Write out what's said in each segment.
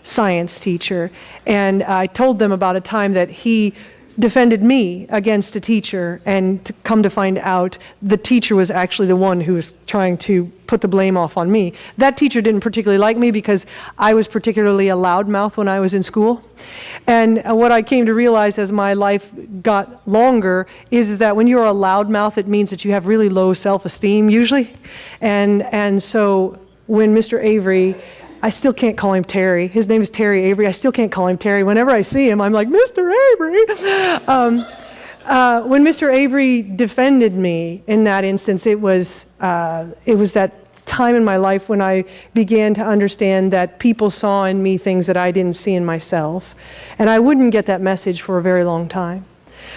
science teacher. And I told them about a time that he defended me against a teacher, and to come to find out the teacher was actually the one who was trying to put the blame off on me. That teacher didn't particularly like me because I was particularly a loudmouth when I was in school. And what I came to realize as my life got longer is that when you're a loudmouth, it means that you have really low self-esteem usually. And so when Mr. Avery, I still can't call him Terry. His name is Terry Avery. I still can't call him Terry. Whenever I see him, I'm like, Mr. Avery. When Mr. Avery defended me in that instance, it was that time in my life when I began to understand that people saw in me things that I didn't see in myself. And I wouldn't get that message for a very long time.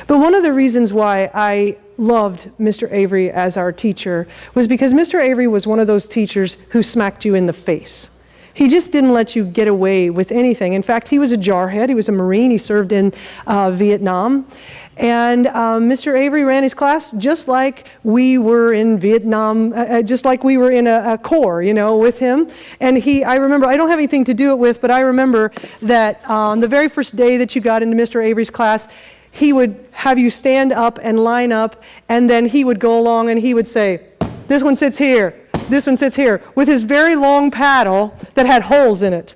But one of the reasons why I loved Mr. Avery as our teacher was because Mr. Avery was one of those teachers who smacked you in the face. He just didn't let you get away with anything. In fact, he was a jarhead. He was a Marine. He served in Vietnam. And Mr. Avery ran his class just like we were in Vietnam, just like we were in a corps, with him. And I remember, I don't have anything to do it with, but I remember that on the very first day that you got into Mr. Avery's class, he would have you stand up and line up, and then he would go along and he would say, this one sits here. This one sits here, with his very long paddle that had holes in it.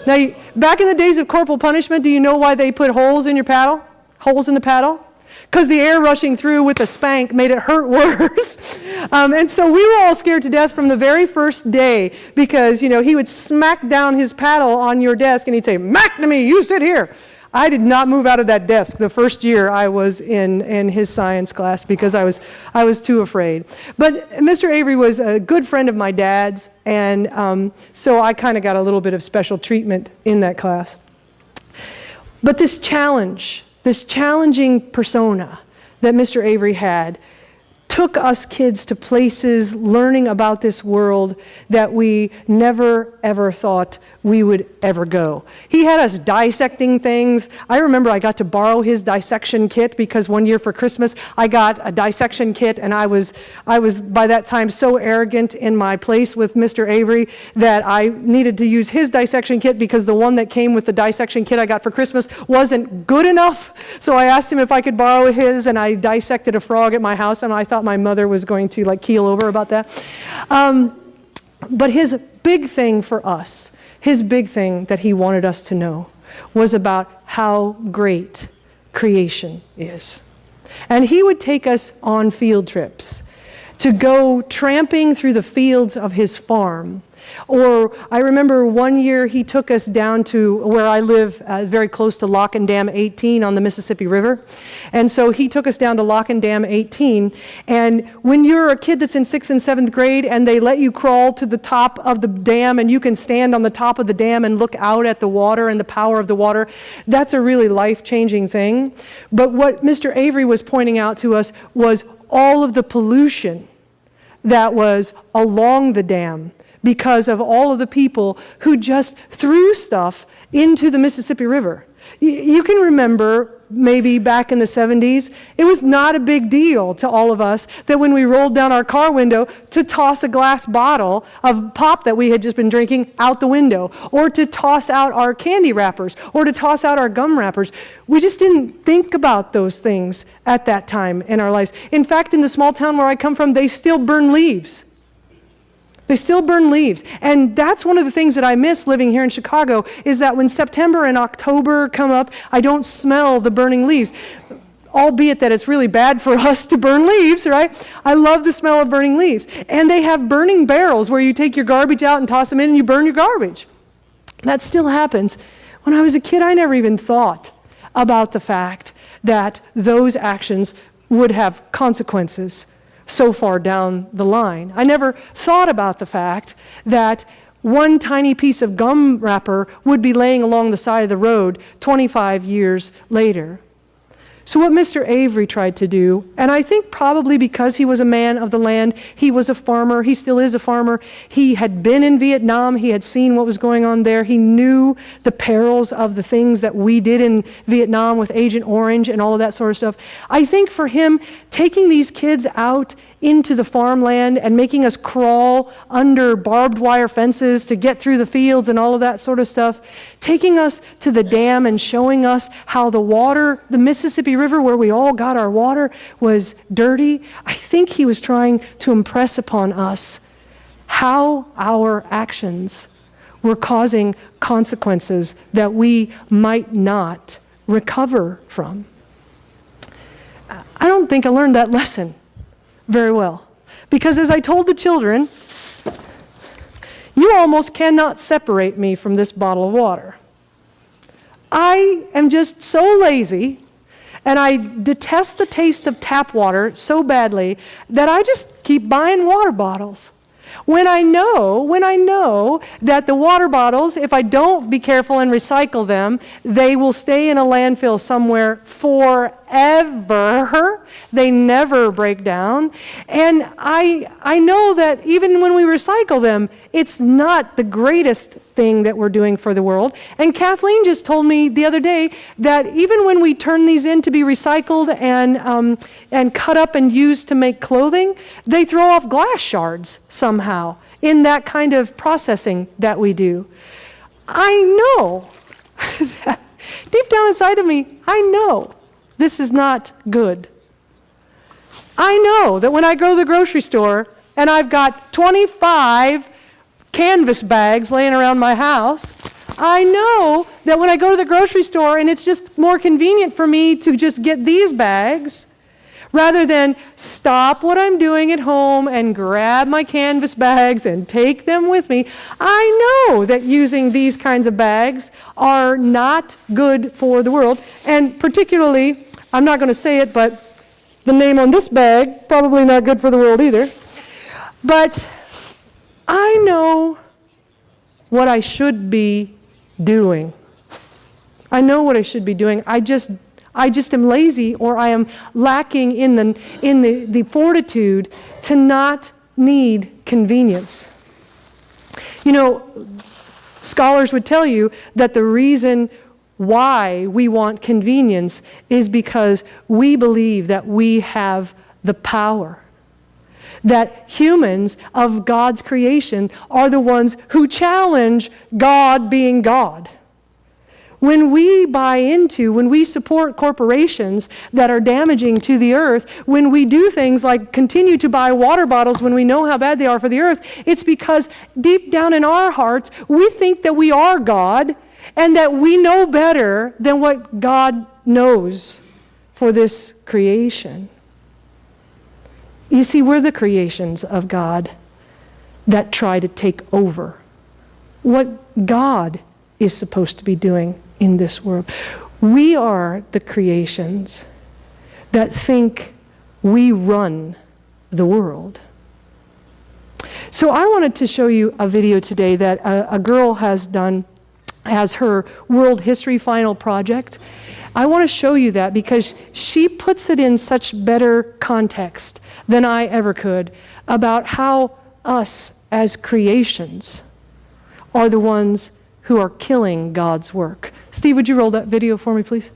Now, back in the days of corporal punishment, do you know why they put holes in your paddle? Holes in the paddle? Because the air rushing through with the spank made it hurt worse. And so we were all scared to death from the very first day because, he would smack down his paddle on your desk and he'd say, "Mac to me, you sit here." I did not move out of that desk the first year I was in his science class because I was too afraid. But Mr. Avery was a good friend of my dad's, and so I kind of got a little bit of special treatment in that class. But this challenging persona that Mr. Avery had took us kids to places learning about this world that we never ever thought we would ever go. He had us dissecting things. I remember I got to borrow his dissection kit because one year for Christmas I got a dissection kit, and I was by that time so arrogant in my place with Mr. Avery that I needed to use his dissection kit because the one that came with the dissection kit I got for Christmas wasn't good enough. So I asked him if I could borrow his, and I dissected a frog at my house, and I thought my mother was going to keel over about that. But his big thing for us, his big thing that he wanted us to know was about how great creation is. And he would take us on field trips to go tramping through the fields of his farm. Or I remember one year he took us down to where I live, very close to Lock and Dam 18 on the Mississippi River. And so he took us down to Lock and Dam 18. And when you're a kid that's in 6th and 7th grade and they let you crawl to the top of the dam and you can stand on the top of the dam and look out at the water and the power of the water, that's a really life-changing thing. But what Mr. Avery was pointing out to us was all of the pollution that was along the dam, because of all of the people who just threw stuff into the Mississippi River. You can remember maybe back in the 70s, it was not a big deal to all of us that when we rolled down our car window to toss a glass bottle of pop that we had just been drinking out the window, or to toss out our candy wrappers, or to toss out our gum wrappers. We just didn't think about those things at that time in our lives. In fact, in the small town where I come from, they still burn leaves. They still burn leaves. And that's one of the things that I miss living here in Chicago, is that when September and October come up, I don't smell the burning leaves. Albeit that it's really bad for us to burn leaves, right? I love the smell of burning leaves. And they have burning barrels where you take your garbage out and toss them in and you burn your garbage. That still happens. When I was a kid, I never even thought about the fact that those actions would have consequences so far down the line. I never thought about the fact that one tiny piece of gum wrapper would be laying along the side of the road 25 years later. So what Mr. Avery tried to do, and I think probably because he was a man of the land, he was a farmer, he still is a farmer, he had been in Vietnam, he had seen what was going on there, he knew the perils of the things that we did in Vietnam with Agent Orange and all of that sort of stuff. I think for him, taking these kids out into the farmland and making us crawl under barbed wire fences to get through the fields and all of that sort of stuff, taking us to the dam and showing us how the water, the Mississippi River where we all got our water, was dirty. I think he was trying to impress upon us how our actions were causing consequences that we might not recover from. I don't think I learned that lesson very well. Because as I told the children, you almost cannot separate me from this bottle of water. I am just so lazy, and I detest the taste of tap water so badly that I just keep buying water bottles. When I know that the water bottles, if I don't be careful and recycle them, they will stay in a landfill somewhere forever. They never break down. And I know that even when we recycle them, it's not the greatest thing that we're doing for the world. And Kathleen just told me the other day that even when we turn these in to be recycled and cut up and used to make clothing, they throw off glass shards somehow in that kind of processing that we do. I know that deep down inside of me, I know this is not good. I know that when I go to the grocery store and I've got 25 canvas bags laying around my house, I know that when I go to the grocery store and it's just more convenient for me to just get these bags rather than stop what I'm doing at home and grab my canvas bags and take them with me. I know that using these kinds of bags are not good for the world, and particularly, I'm not going to say it, but the name on this bag, probably not good for the world either. But I know what I should be doing. I know what I should be doing. I just am lazy, or I am lacking in the fortitude to not need convenience. You know, scholars would tell you that the reason why we want convenience is because we believe that we have the power. That humans of God's creation are the ones who challenge God being God. When we support corporations that are damaging to the earth, when we do things like continue to buy water bottles when we know how bad they are for the earth, it's because deep down in our hearts, we think that we are God and that we know better than what God knows for this creation. You see, we're the creations of God that try to take over what God is supposed to be doing in this world. We are the creations that think we run the world. So I wanted to show you a video today that a girl has done as her world history final project. I want to show you that because she puts it in such better context than I ever could about how us as creations are the ones who are killing God's work. Steve, would you roll that video for me, please?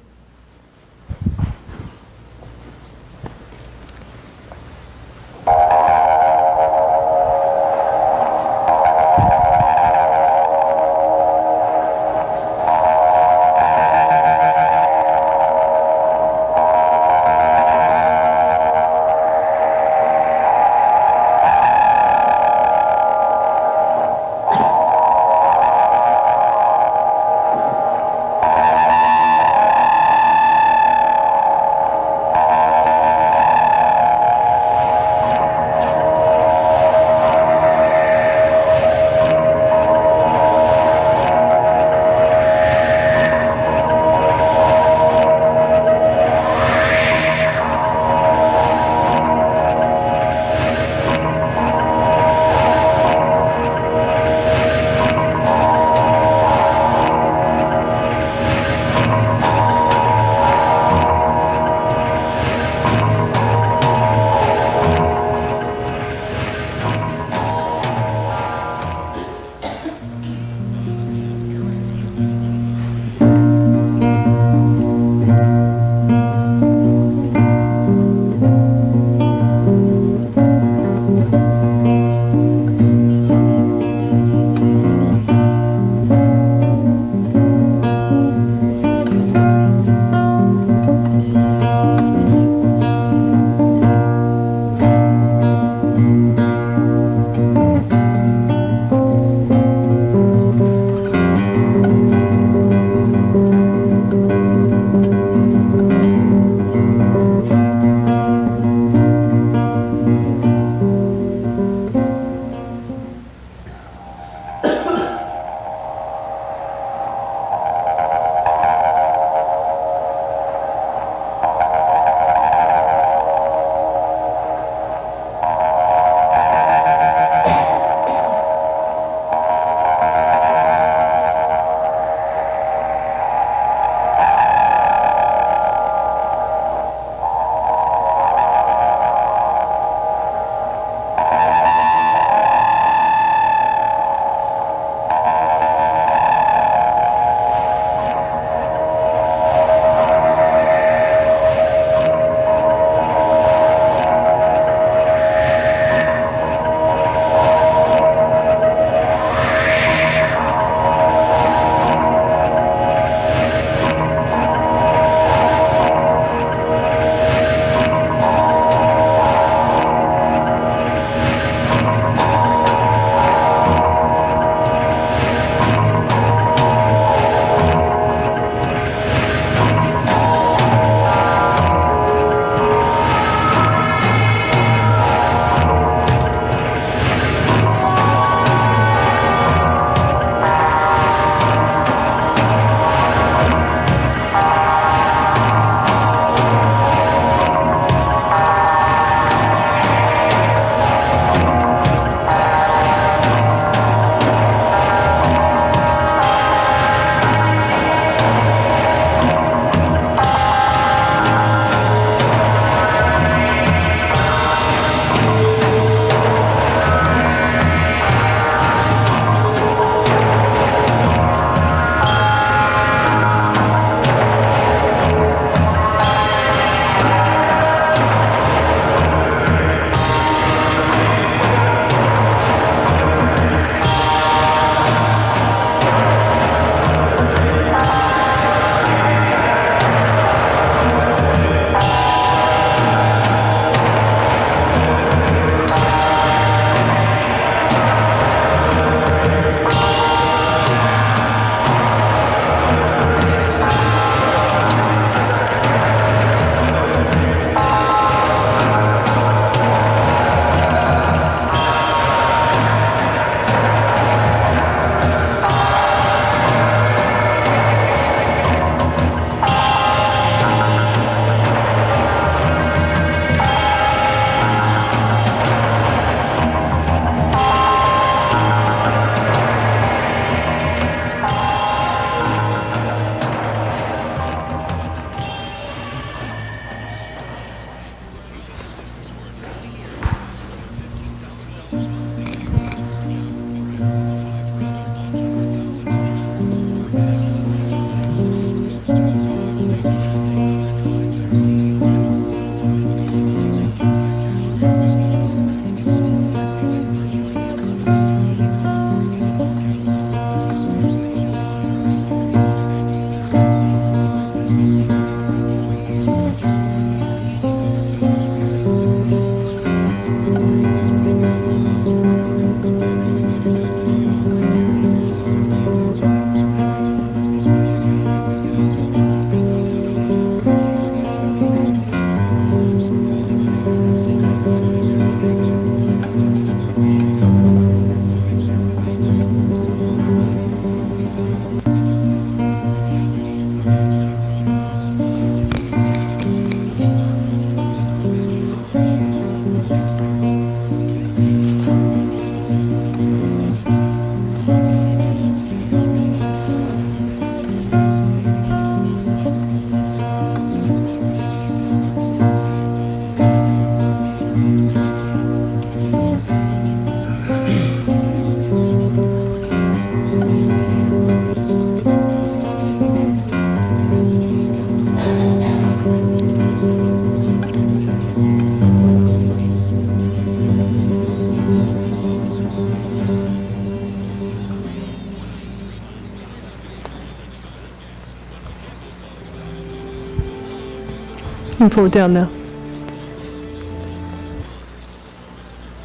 Let me pull it down now.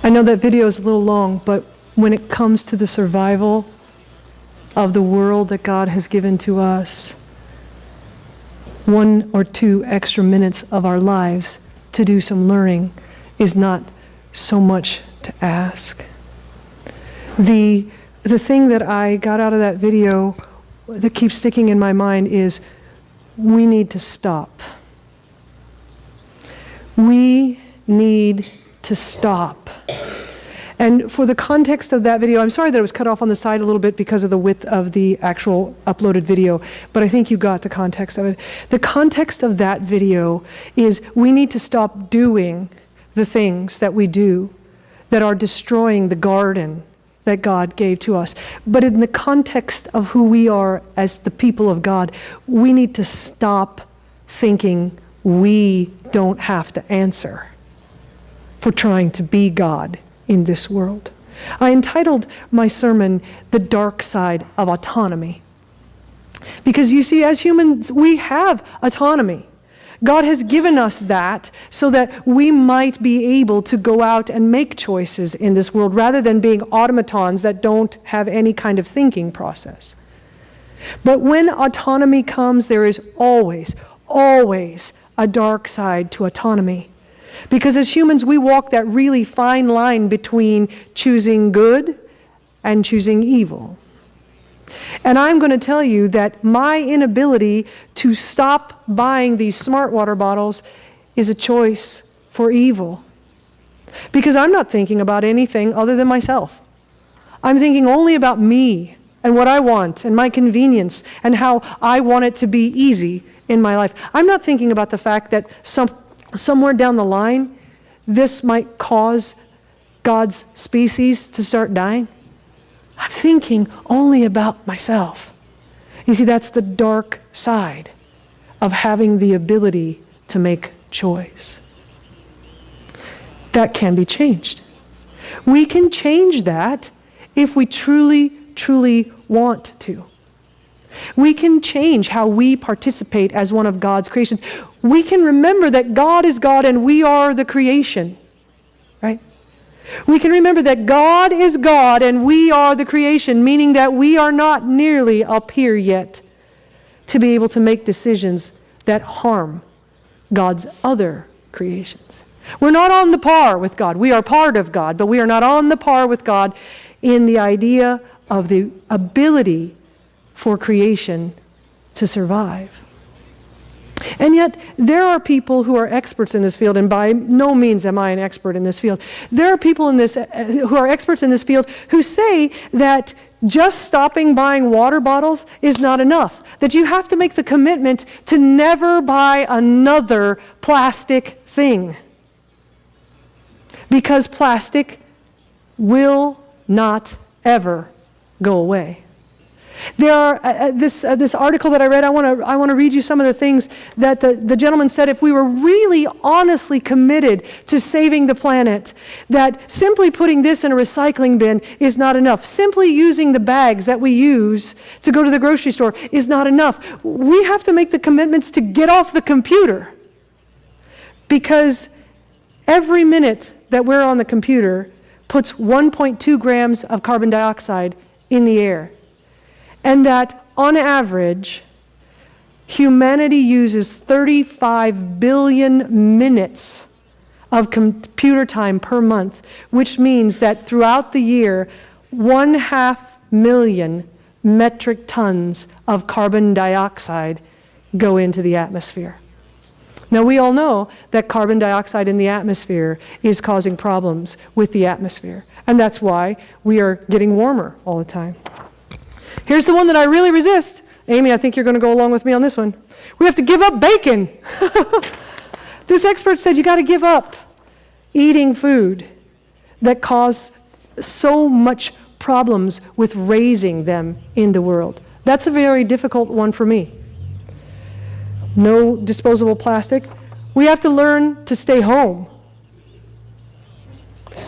I know that video is a little long, but when it comes to the survival of the world that God has given to us, 1 or 2 extra minutes of our lives to do some learning is not so much to ask. The thing that I got out of that video that keeps sticking in my mind is we need to stop. We need to stop. And for the context of that video, I'm sorry that it was cut off on the side a little bit because of the width of the actual uploaded video, but I think you got the context of it. The context of that video is we need to stop doing the things that we do that are destroying the garden that God gave to us. But in the context of who we are as the people of God, we need to stop thinking we don't have to answer for trying to be God in this world. I entitled my sermon, "The Dark Side of Autonomy." Because you see, as humans, we have autonomy. God has given us that so that we might be able to go out and make choices in this world rather than being automatons that don't have any kind of thinking process. But when autonomy comes, there is always, always a dark side to autonomy. Because as humans, we walk that really fine line between choosing good and choosing evil. And I'm going to tell you that my inability to stop buying these smart water bottles is a choice for evil. Because I'm not thinking about anything other than myself. I'm thinking only about me and what I want and my convenience and how I want it to be easy in my life. I'm not thinking about the fact that somewhere down the line, this might cause God's species to start dying. I'm thinking only about myself. You see, that's the dark side of having the ability to make choice. That can be changed. We can change that if we truly, truly want to. We can change how we participate as one of God's creations. We can remember that God is God and we are the creation, right? We can remember that God is God and we are the creation, meaning that we are not nearly up here yet to be able to make decisions that harm God's other creations. We're not on the par with God. We are part of God, but we are not on the par with God in the idea of the ability for creation to survive. And yet, there are people who are experts in this field, and by no means am I an expert in this field. There are people in this who are experts in this field who say that just stopping buying water bottles is not enough, that you have to make the commitment to never buy another plastic thing, because plastic will not ever go away. There are this article that I read. I want to read you some of the things that the gentleman said. If we were really honestly committed to saving the planet, that simply putting this in a recycling bin is not enough. Simply using the bags that we use to go to the grocery store is not enough. We have to make the commitments to get off the computer, because every minute that we're on the computer puts 1.2 grams of carbon dioxide in the air. And that, on average, humanity uses 35 billion minutes of computer time per month, which means that throughout the year, 500,000 metric tons of carbon dioxide go into the atmosphere. Now, we all know that carbon dioxide in the atmosphere is causing problems with the atmosphere, and that's why we are getting warmer all the time. Here's the one that I really resist. Amy, I think you're going to go along with me on this one. We have to give up bacon. This expert said you got to give up eating food that cause so much problems with raising them in the world. That's a very difficult one for me. No disposable plastic. We have to learn to stay home.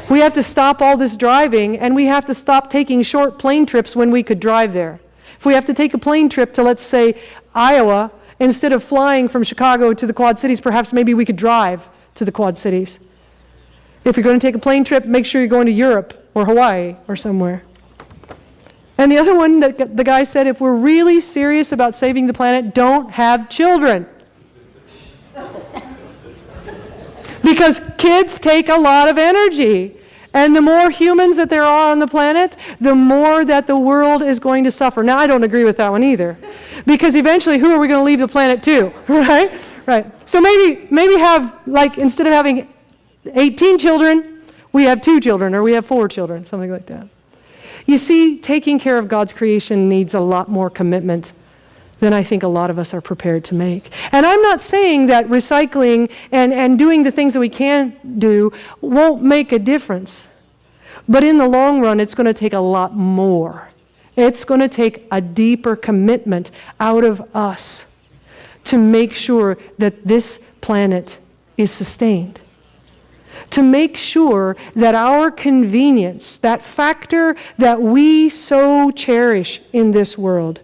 We have to stop all this driving, and we have to stop taking short plane trips when we could drive there. If we have to take a plane trip to, let's say, Iowa, instead of flying from Chicago to the Quad Cities, perhaps maybe we could drive to the Quad Cities. If you're going to take a plane trip, make sure you're going to Europe or Hawaii or somewhere. And the other one, that the guy said, if we're really serious about saving the planet, don't have children. Because kids take a lot of energy. And the more humans that there are on the planet, the more that the world is going to suffer. Now, I don't agree with that one either. Because eventually, who are we going to leave the planet to? Right? Right. So maybe have, like, instead of having 18 children, we have 2 children, or we have 4 children, something like that. You see, taking care of God's creation needs a lot more commitment than I think a lot of us are prepared to make. And I'm not saying that recycling and doing the things that we can do won't make a difference. But in the long run, it's going to take a lot more. It's going to take a deeper commitment out of us to make sure that this planet is sustained. To make sure that our convenience, that factor that we so cherish in this world,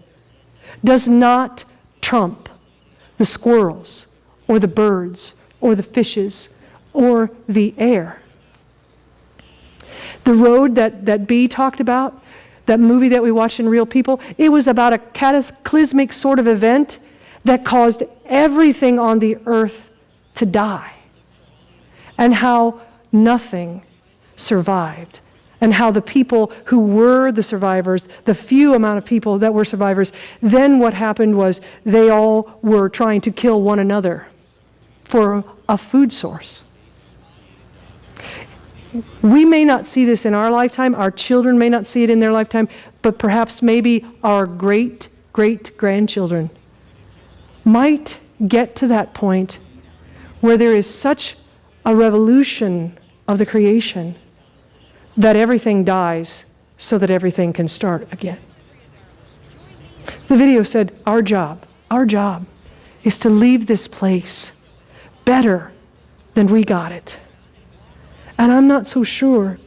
does not trump the squirrels or the birds or the fishes or the air. The road that Bea talked about, that movie that we watched in Real People, it was about a cataclysmic sort of event that caused everything on the earth to die. And how nothing survived. And how the people who were the survivors, the few amount of people that were survivors, then what happened was they all were trying to kill one another for a food source. We may not see this in our lifetime, our children may not see it in their lifetime, but perhaps maybe our great-great-grandchildren might get to that point where there is such a revolution of the creation that everything dies so that everything can start again. The video said, our job is to leave this place better than we got it. And I'm not so sure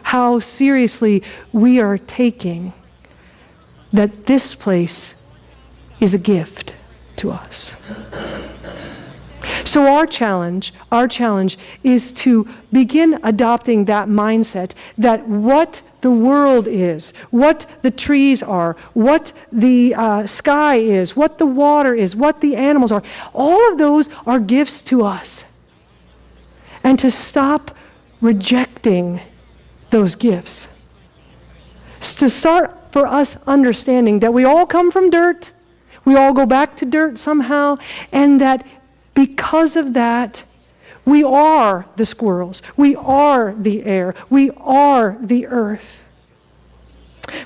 how seriously we are taking that this place is a gift to us. So our challenge is to begin adopting that mindset that what the world is, what the trees are, what the sky is, what the water is, what the animals are, all of those are gifts to us. And to stop rejecting those gifts. To start for us understanding that we all come from dirt, we all go back to dirt somehow, and that because of that, we are the squirrels, we are the air, we are the earth.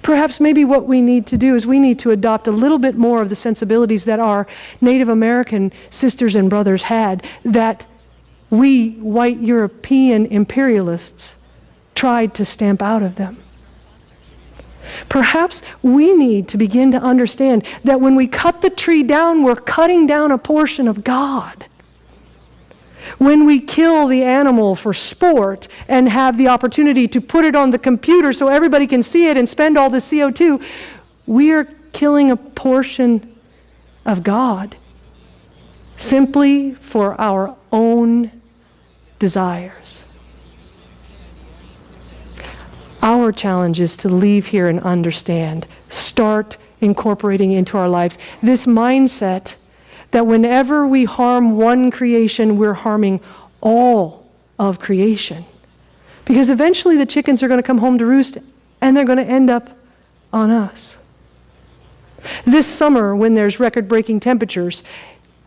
Perhaps maybe what we need to do is we need to adopt a little bit more of the sensibilities that our Native American sisters and brothers had, that we white European imperialists tried to stamp out of them. Perhaps we need to begin to understand that when we cut the tree down, we're cutting down a portion of God. When we kill the animal for sport and have the opportunity to put it on the computer so everybody can see it and spend all the CO2, we are killing a portion of God simply for our own desires. Our challenge is to leave here and understand, start incorporating into our lives this mindset that whenever we harm one creation, we're harming all of creation. Because eventually the chickens are going to come home to roost and they're going to end up on us. This summer, when there's record-breaking temperatures,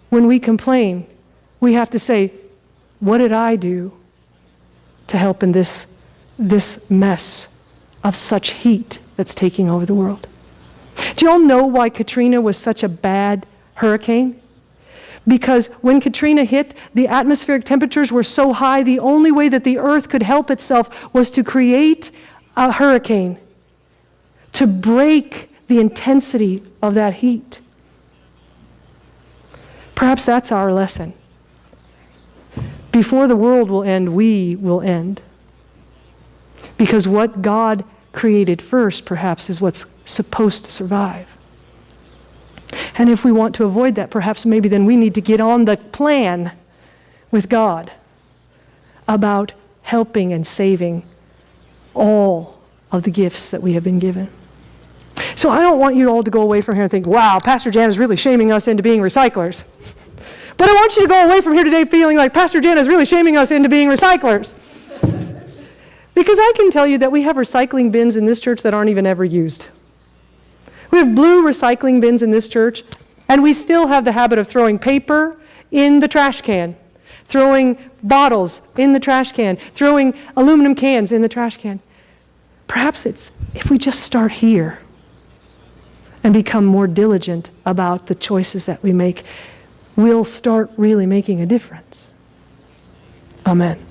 when we complain, we have to say, what did I do to help in this mess of such heat that's taking over the world? Do you all know why Katrina was such a bad hurricane? Because when Katrina hit, the atmospheric temperatures were so high, the only way that the earth could help itself was to create a hurricane, to break the intensity of that heat. Perhaps that's our lesson. Before the world will end, we will end. Because what God created first, perhaps, is what's supposed to survive. And if we want to avoid that, perhaps maybe then we need to get on the plan with God about helping and saving all of the gifts that we have been given. So I don't want you all to go away from here and think, wow, Pastor Jan is really shaming us into being recyclers. But I want you to go away from here today feeling like Pastor Jan is really shaming us into being recyclers. Because I can tell you that we have recycling bins in this church that aren't even ever used. We have blue recycling bins in this church, and we still have the habit of throwing paper in the trash can, throwing bottles in the trash can, throwing aluminum cans in the trash can. Perhaps it's if we just start here and become more diligent about the choices that we make, we'll start really making a difference. Amen.